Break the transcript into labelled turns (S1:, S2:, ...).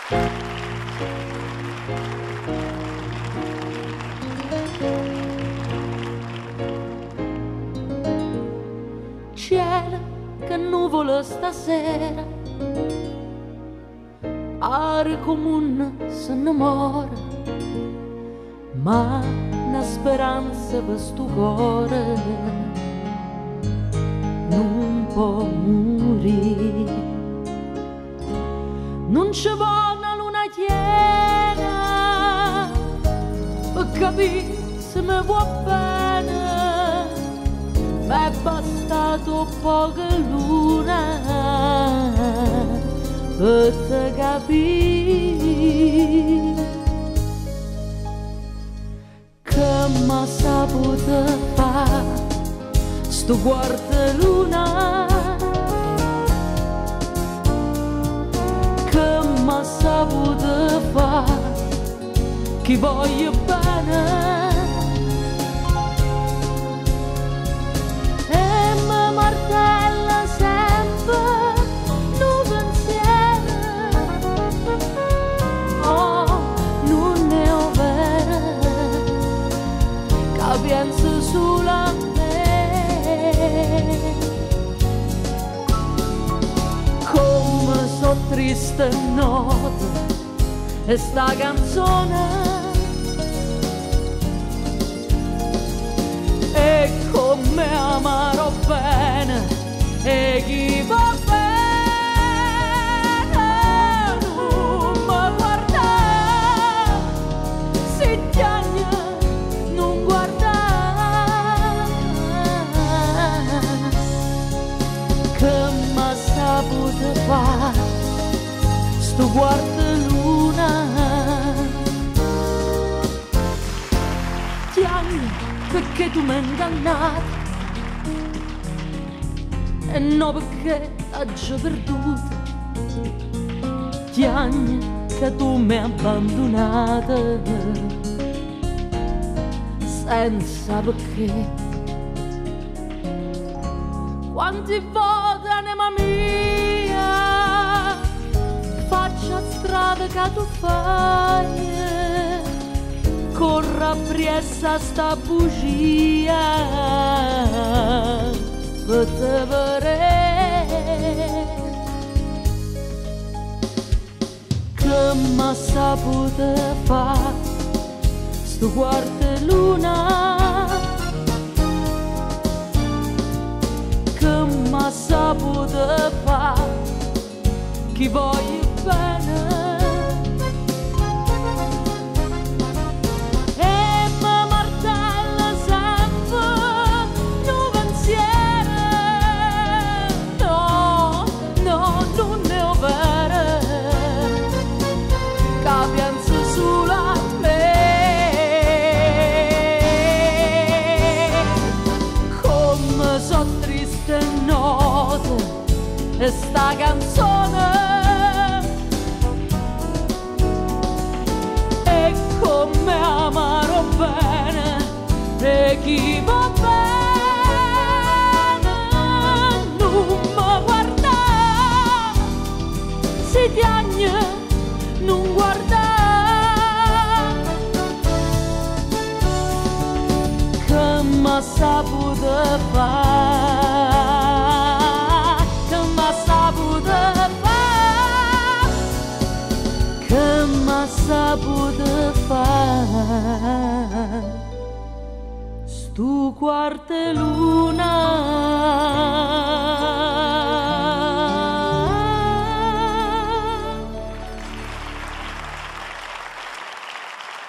S1: Cielo, che nuvolo stasera, aria comune se innamora, ma una speranza per sto cuore non può morire. Non ci vuole una luna piena per capire se mi vuoi bene, ma è bastato poca luna per te capire che m'ha saputo fare sto quarto luna, che m'ha saputo fare chi voglio bene. Martella sempre un pensiero, oh, non è vero, che penso solo a me. Come so triste notte e sta canzone, e come amarò bene e chi va bene non mi guarda, si tiene non guarda, che m'ha saputo fare sto quarto luna. Tieni perché tu mi hai ingannato, e no perché t'ho già perduto. Tieni che tu mi hai abbandonata senza perché. Quanti volte anima mia faccia strada che tu fai, corra appresso sta bugia per te vedere che m'ha saputo fare sto quarto luna, che m'ha saputo fare chi voglio bene. E sta canzone è come amarò bene e chi va bene non mi guarda, si tiene non guarda, che m'ha saputo fare, saputo fare stu quarto luna.